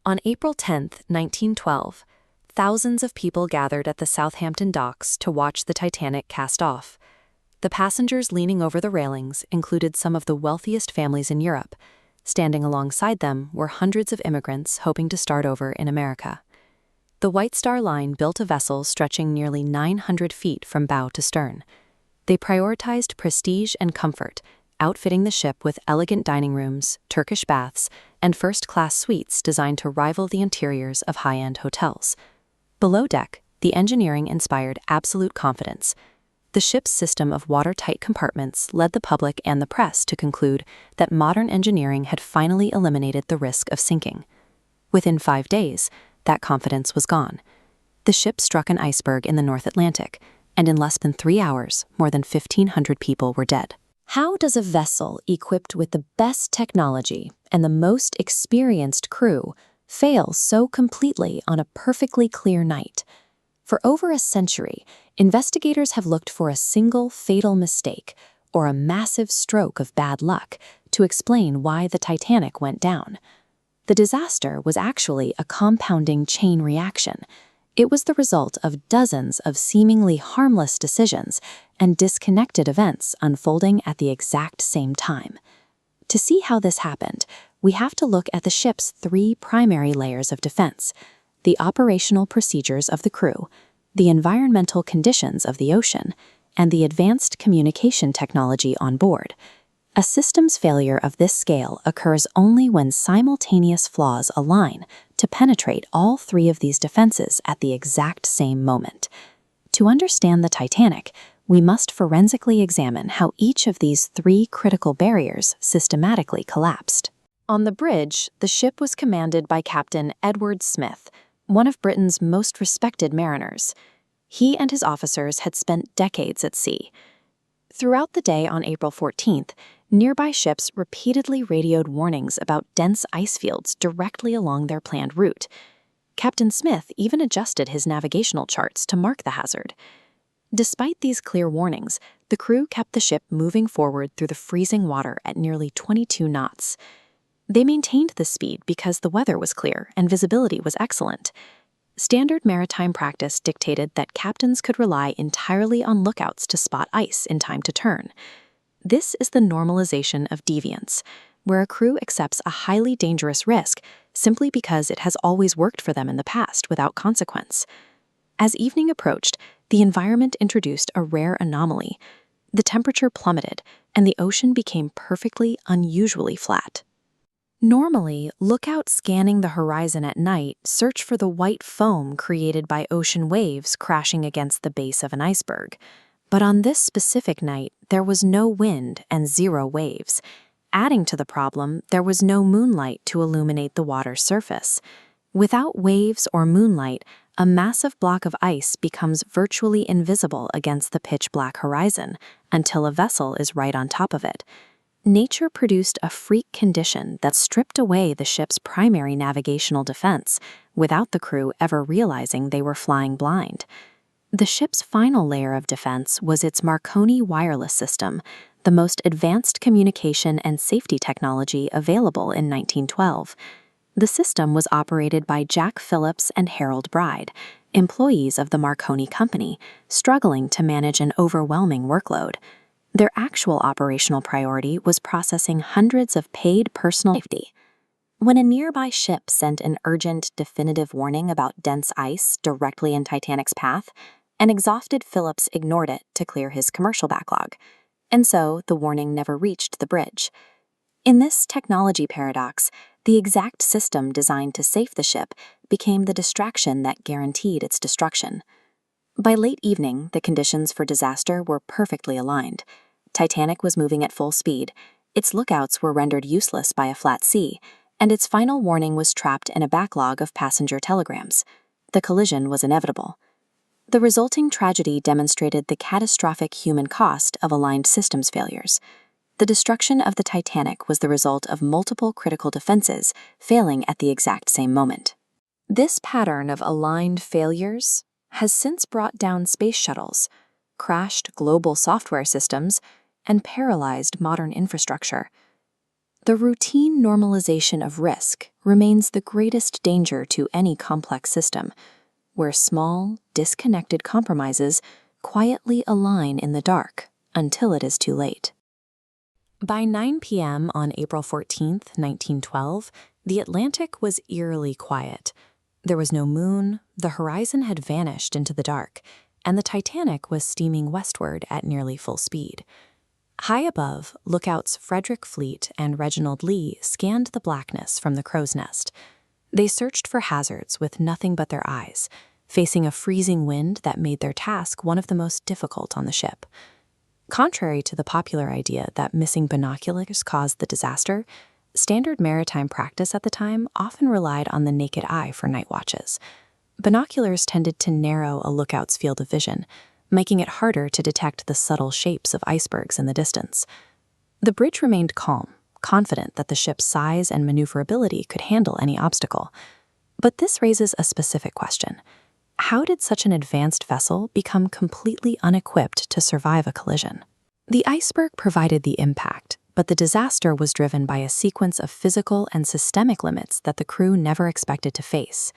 On April 10, 1912, thousands of people gathered at the Southampton docks to watch the Titanic cast off. The passengers leaning over the railings included some of the wealthiest families in Europe. Standing alongside them were hundreds of immigrants hoping to start over in America. The White Star Line built a vessel stretching nearly 900 feet from bow to stern. They prioritized prestige and comfort, outfitting the ship with elegant dining rooms, Turkish baths, and first-class suites designed to rival the interiors of high-end hotels. Below deck, the engineering inspired absolute confidence. The ship's system of watertight compartments led the public and the press to conclude that modern engineering had finally eliminated the risk of sinking. Within 5 days, that confidence was gone. The ship struck an iceberg in the North Atlantic, and in less than 3 hours, more than 1,500 people were dead. How does a vessel equipped with the best technology and the most experienced crew fail so completely on a perfectly clear night? For over a century, investigators have looked for a single fatal mistake or a massive stroke of bad luck to explain why the Titanic went down. The disaster was actually a compounding chain reaction. It was the result of dozens of seemingly harmless decisions and disconnected events unfolding at the exact same time. To see how this happened, we have to look at the ship's 3 primary layers of defense: the operational procedures of the crew, the environmental conditions of the ocean, and the advanced communication technology on board. A system's failure of this scale occurs only when simultaneous flaws align to penetrate all 3 of these defenses at the exact same moment. To understand the Titanic, we must forensically examine how each of these 3 critical barriers systematically collapsed. On the bridge, the ship was commanded by Captain Edward Smith, one of Britain's most respected mariners. He and his officers had spent decades at sea. Throughout the day on April 14th, nearby ships repeatedly radioed warnings about dense ice fields directly along their planned route. Captain Smith even adjusted his navigational charts to mark the hazard. Despite these clear warnings, the crew kept the ship moving forward through the freezing water at nearly 22 knots. They maintained this speed because the weather was clear and visibility was excellent. Standard maritime practice dictated that captains could rely entirely on lookouts to spot ice in time to turn. This is the normalization of deviance, where a crew accepts a highly dangerous risk simply because it has always worked for them in the past without consequence. As evening approached, the environment introduced a rare anomaly. The temperature plummeted, and the ocean became perfectly, unusually flat. Normally, lookouts scanning the horizon at night search for the white foam created by ocean waves crashing against the base of an iceberg. But on this specific night, there was no wind and 0 waves. Adding to the problem, there was no moonlight to illuminate the water's surface. Without waves or moonlight, a massive block of ice becomes virtually invisible against the pitch-black horizon until a vessel is right on top of it. Nature produced a freak condition that stripped away the ship's primary navigational defense without the crew ever realizing they were flying blind. The ship's final layer of defense was its Marconi wireless system, the most advanced communication and safety technology available in 1912. The system was operated by Jack Phillips and Harold Bride, employees of the Marconi Company, struggling to manage an overwhelming workload. Their actual operational priority was processing hundreds of paid personal safety. When a nearby ship sent an urgent, definitive warning about dense ice directly in Titanic's path, an exhausted Phillips ignored it to clear his commercial backlog, and so the warning never reached the bridge. In this technology paradox, the exact system designed to save the ship became the distraction that guaranteed its destruction. By late evening, the conditions for disaster were perfectly aligned. Titanic was moving at full speed, its lookouts were rendered useless by a flat sea, and its final warning was trapped in a backlog of passenger telegrams. The collision was inevitable. The resulting tragedy demonstrated the catastrophic human cost of aligned systems failures. The destruction of the Titanic was the result of multiple critical defenses failing at the exact same moment. This pattern of aligned failures has since brought down space shuttles, crashed global software systems, and paralyzed modern infrastructure. The routine normalization of risk remains the greatest danger to any complex system, where small, disconnected compromises quietly align in the dark until it is too late. By 9 p.m. on April 14, 1912, the Atlantic was eerily quiet. There was no moon, the horizon had vanished into the dark, and the Titanic was steaming westward at nearly full speed. High above, lookouts Frederick Fleet and Reginald Lee scanned the blackness from the crow's nest. They searched for hazards with nothing but their eyes, facing a freezing wind that made their task one of the most difficult on the ship. Contrary to the popular idea that missing binoculars caused the disaster, standard maritime practice at the time often relied on the naked eye for night watches. Binoculars tended to narrow a lookout's field of vision, making it harder to detect the subtle shapes of icebergs in the distance. The bridge remained calm, confident that the ship's size and maneuverability could handle any obstacle. But this raises a specific question. How did such an advanced vessel become completely unequipped to survive a collision? The iceberg provided the impact, but the disaster was driven by a sequence of physical and systemic limits that the crew never expected to face.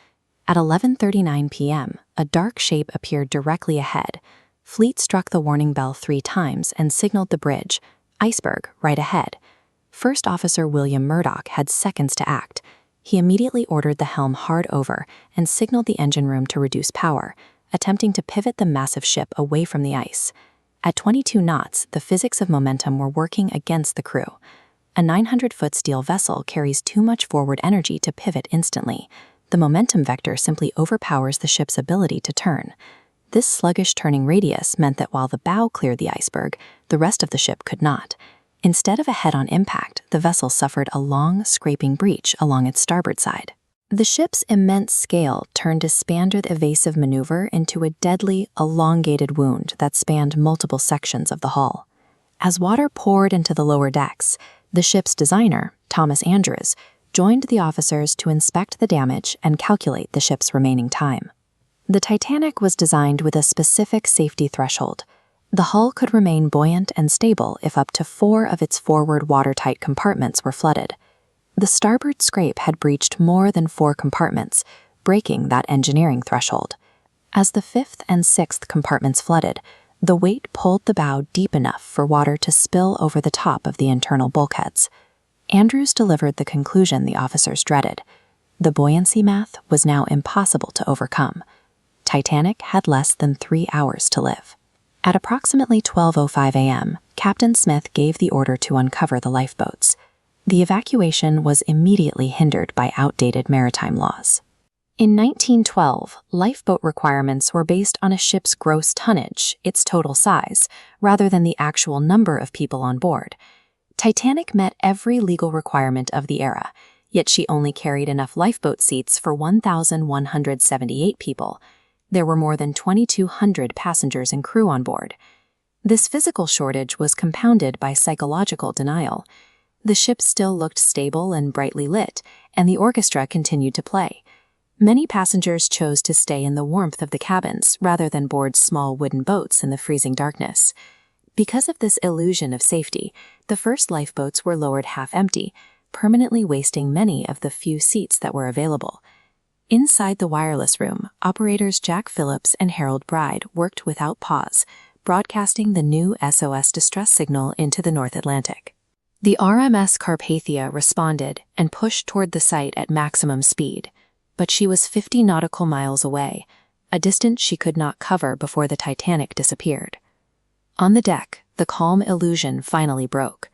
At 11:39 p.m., a dark shape appeared directly ahead. Fleet struck the warning bell 3 times and signaled the bridge, Iceberg, right ahead. First Officer William Murdoch had seconds to act. He immediately ordered the helm hard over and signaled the engine room to reduce power, attempting to pivot the massive ship away from the ice. At 22 knots, the physics of momentum were working against the crew. A 900-foot steel vessel carries too much forward energy to pivot instantly. The momentum vector simply overpowers the ship's ability to turn. This sluggish turning radius meant that while the bow cleared the iceberg, the rest of the ship could not. Instead of a head-on impact, the vessel suffered a long, scraping breach along its starboard side. The ship's immense scale turned a standard evasive maneuver into a deadly, elongated wound that spanned multiple sections of the hull. As water poured into the lower decks, the ship's designer, Thomas Andrews, joined the officers to inspect the damage and calculate the ship's remaining time. The Titanic was designed with a specific safety threshold. The hull could remain buoyant and stable if up to 4 of its forward watertight compartments were flooded. The starboard scrape had breached more than 4 compartments, breaking that engineering threshold. As the 5th and 6th compartments flooded, the weight pulled the bow deep enough for water to spill over the top of the internal bulkheads. Andrews delivered the conclusion the officers dreaded. The buoyancy math was now impossible to overcome. Titanic had less than 3 hours to live. At approximately 12:05 a.m., Captain Smith gave the order to uncover the lifeboats. The evacuation was immediately hindered by outdated maritime laws. In 1912, lifeboat requirements were based on a ship's gross tonnage, its total size, rather than the actual number of people on board. Titanic met every legal requirement of the era, yet she only carried enough lifeboat seats for 1,178 people. There were more than 2,200 passengers and crew on board. This physical shortage was compounded by psychological denial. The ship still looked stable and brightly lit, and the orchestra continued to play. Many passengers chose to stay in the warmth of the cabins rather than board small wooden boats in the freezing darkness. Because of this illusion of safety, the first lifeboats were lowered half-empty, permanently wasting many of the few seats that were available. Inside the wireless room, operators Jack Phillips and Harold Bride worked without pause, broadcasting the new SOS distress signal into the North Atlantic. The RMS Carpathia responded and pushed toward the site at maximum speed, but she was 50 nautical miles away, a distance she could not cover before the Titanic disappeared. On the deck, the calm illusion finally broke.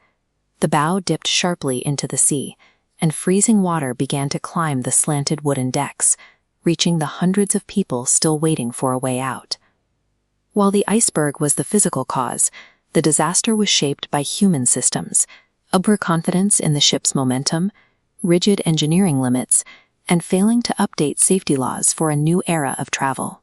The bow dipped sharply into the sea, and freezing water began to climb the slanted wooden decks, reaching the hundreds of people still waiting for a way out. While the iceberg was the physical cause, the disaster was shaped by human systems, overconfidence in the ship's momentum, rigid engineering limits, and failing to update safety laws for a new era of travel.